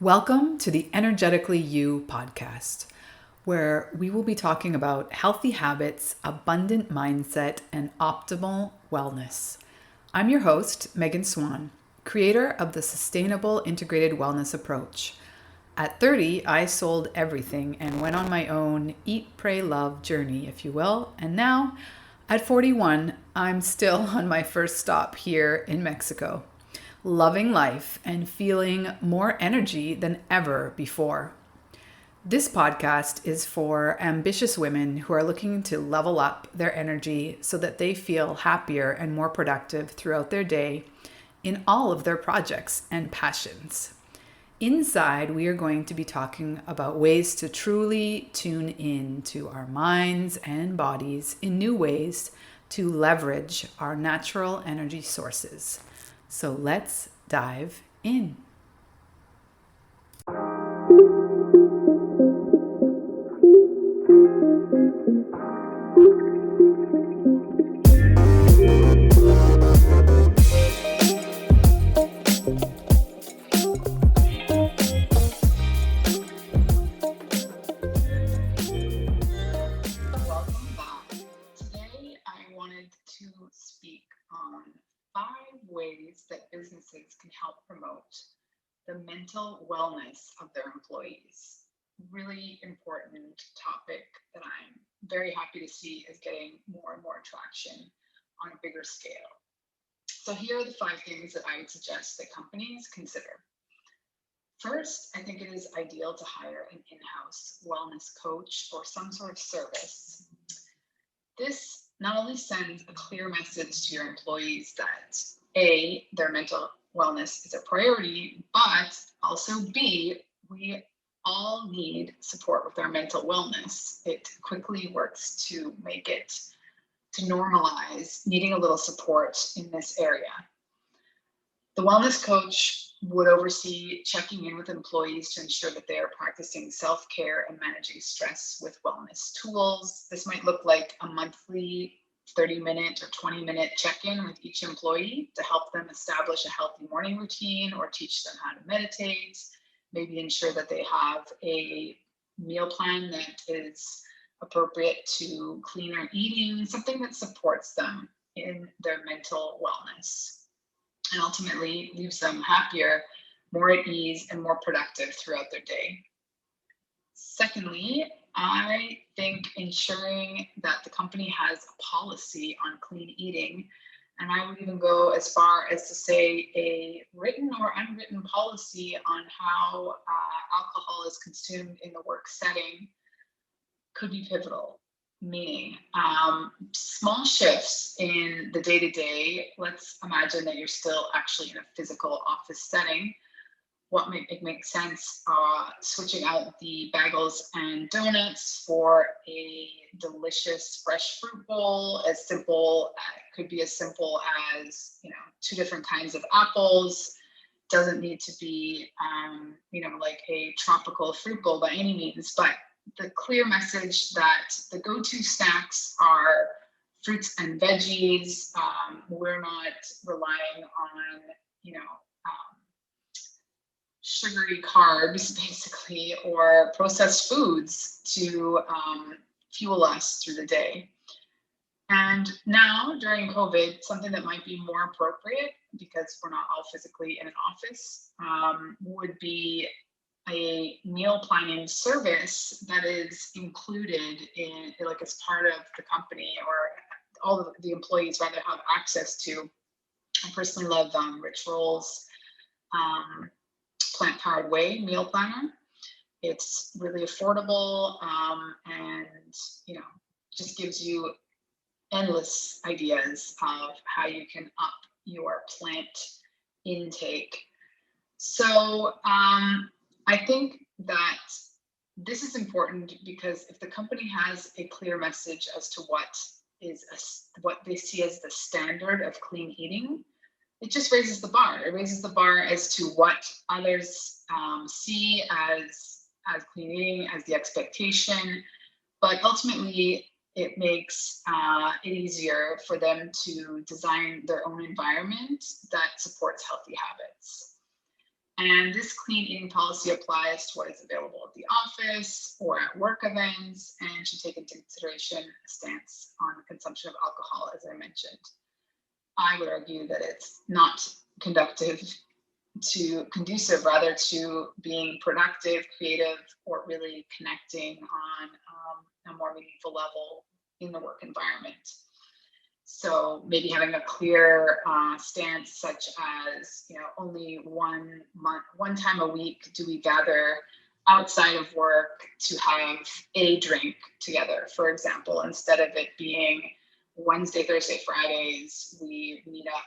Welcome to the Energetically You podcast, where we will be talking about healthy habits, abundant mindset, and optimal wellness. I'm your host, Megan Swan, creator of the Sustainable Integrated Wellness Approach. At 30, I sold everything and went on my own eat, pray, love journey, if you will. And now, at 41, I'm still on my first stop here in Mexico, loving life and feeling more energy than ever before. This podcast is for ambitious women who are looking to level up their energy so that they feel happier and more productive throughout their day in all of their projects and passions. Inside, we are going to be talking about ways to truly tune in to our minds and bodies in new ways to leverage our natural energy sources. So let's dive in. Welcome back. Today, I wanted to speak on 5 ways that businesses can help promote the mental wellness of their employees. Really important topic that I'm very happy to see is getting more and more traction on a bigger scale. So here are the 5 things that I would suggest that companies consider. First, I think it is ideal to hire an in-house wellness coach or some sort of service. This not only sends a clear message to your employees that A, their mental wellness is a priority, but also B, we all need support with our mental wellness. It quickly works to make it, to normalize needing a little support in this area. The wellness coach would oversee checking in with employees to ensure that they are practicing self-care and managing stress with wellness tools. This might look like a monthly 30-minute or 20-minute check-in with each employee to help them establish a healthy morning routine or teach them how to meditate, maybe ensure that they have a meal plan that is appropriate to cleaner eating, something that supports them in their mental wellness and ultimately leaves them happier, more at ease, and more productive throughout their day. Secondly, I think ensuring that the company has a policy on clean eating, and I would even go as far as to say a written or unwritten policy on how alcohol is consumed in the work setting could be pivotal. Meaning, small shifts in the day-to-day. Let's imagine that you're still actually in a physical office setting. What it makes sense, switching out the bagels and donuts for a delicious fresh fruit bowl. As simple, could be as simple as 2 different kinds of apples. Doesn't need to be like a tropical fruit bowl by any means, but the clear message that the go-to snacks are fruits and veggies. We're not relying on, sugary carbs, basically, or processed foods to fuel us through the day. And now, during COVID, something that might be more appropriate, because we're not all physically in an office, would be a meal planning service that is included in, like, as part of the company, or all of the employees rather have access to. I personally love Rich Roll's Plant Powered Way meal planner. It's really affordable and just gives you endless ideas of how you can up your plant intake. So I think that this is important because if the company has a clear message as to what they see as the standard of clean eating, it just raises the bar. It raises the bar as to what others see as clean eating, as the expectation. But ultimately, it makes it easier for them to design their own environment that supports healthy habits. And this clean eating policy applies to what is available at the office or at work events and should take into consideration a stance on the consumption of alcohol, as I mentioned. I would argue that it's not conducive rather to being productive, creative, or really connecting on a more meaningful level in the work environment. So maybe having a clear stance, such as, only one time a week do we gather outside of work to have a drink together, for example, instead of it being Wednesday, Thursday, Fridays, we meet up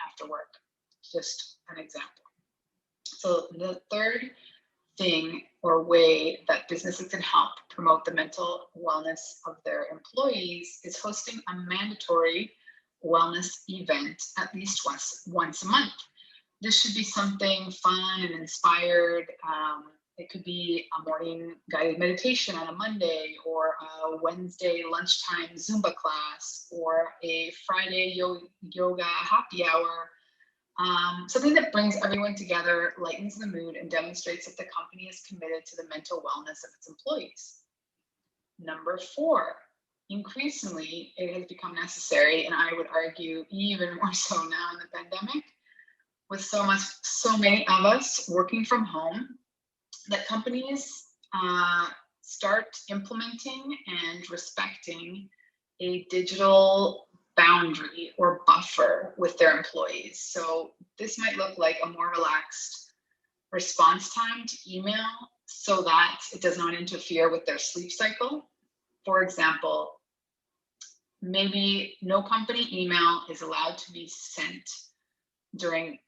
after work. Just an example. So the third thing or way that businesses can help promote the mental wellness of their employees is hosting a mandatory wellness event at least once a month. This should be something fun and inspired. It could be a morning guided meditation on a Monday, or a Wednesday lunchtime Zumba class, or a Friday yoga happy hour. Something that brings everyone together, lightens the mood, and demonstrates that the company is committed to the mental wellness of its employees. Number 4, increasingly, it has become necessary, and I would argue even more so now in the pandemic, with so many of us working from home, that companies start implementing and respecting a digital boundary or buffer with their employees. So this might look like a more relaxed response time to email so that it does not interfere with their sleep cycle. For example, maybe no company email is allowed to be sent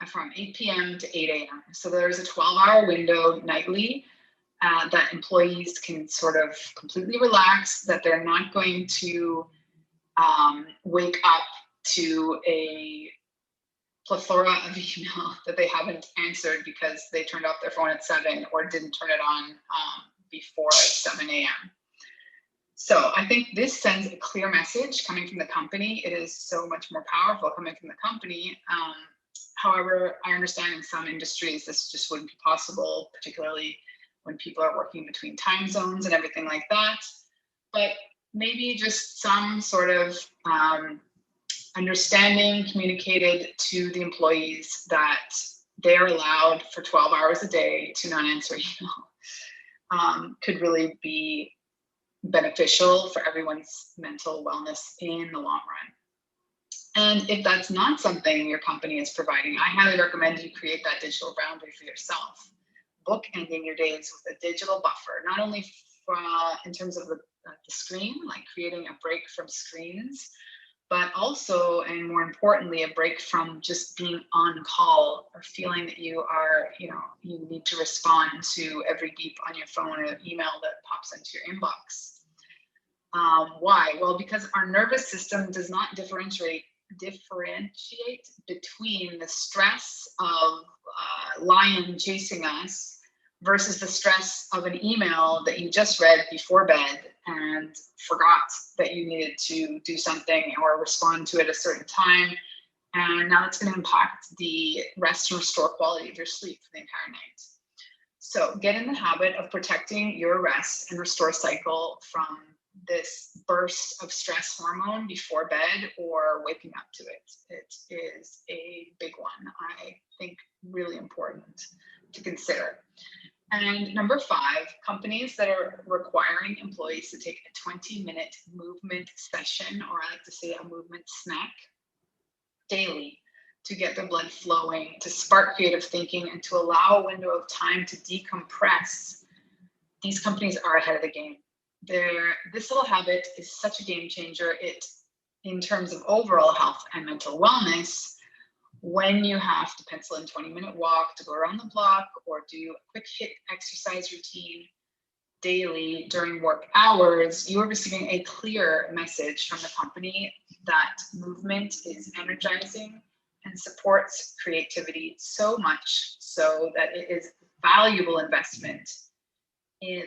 from 8 p.m. to 8 a.m. So there's a 12-hour window nightly that employees can sort of completely relax, that they're not going to wake up to a plethora of email that they haven't answered because they turned off their phone at 7 or didn't turn it on before 7 a.m. So I think this sends a clear message coming from the company. It is so much more powerful coming from the company. However, I understand in some industries this just wouldn't be possible, particularly when people are working between time zones and everything like that. But maybe just some sort of understanding communicated to the employees that they're allowed for 12 hours a day to not answer email could really be beneficial for everyone's mental wellness in the long run. And if that's not something your company is providing, I highly recommend you create that digital boundary for yourself. Bookending your days with a digital buffer, not only in terms of the screen, like creating a break from screens, but also, and more importantly, a break from just being on call or feeling that you are, you need to respond to every beep on your phone or email that pops into your inbox. Why? Well, because our nervous system does not differentiate between the stress of lion chasing us versus the stress of an email that you just read before bed and forgot that you needed to do something or respond to it at a certain time. And now it's going to impact the rest and restore quality of your sleep for the entire night. So get in the habit of protecting your rest and restore cycle from this burst of stress hormone before bed or waking up to it. It is a big one, I think, really important to consider. And number 5, companies that are requiring employees to take a 20-minute movement session, or I like to say a movement snack, daily to get their blood flowing, to spark creative thinking, and to allow a window of time to decompress. These companies are ahead of the game. This little habit is such a game changer. In terms of overall health and mental wellness, when you have to pencil in 20-minute walk to go around the block or do a quick HIIT exercise routine daily during work hours, you are receiving a clear message from the company that movement is energizing and supports creativity so much so that it is valuable investment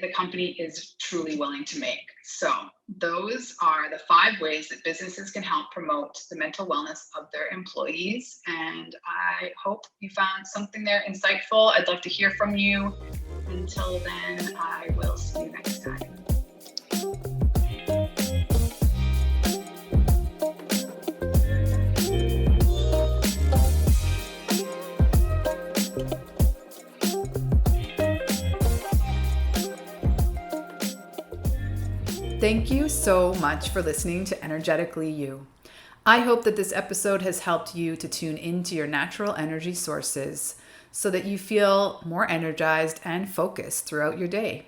the company is truly willing to make. So those are the 5 ways that businesses can help promote the mental wellness of their employees. And I hope you found something there insightful. I'd love to hear from you. Until then, I will see you next time. Thank you so much for listening to Energetically You. I hope that this episode has helped you to tune into your natural energy sources so that you feel more energized and focused throughout your day.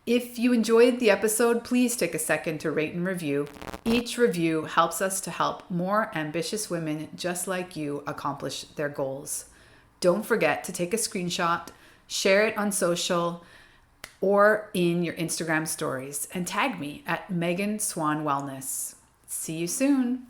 If you enjoyed the episode, please take a second to rate and review. Each review helps us to help more ambitious women just like you accomplish their goals. Don't forget to take a screenshot, share it on social, or in your Instagram stories and tag me at Megan Swan Wellness. See you soon.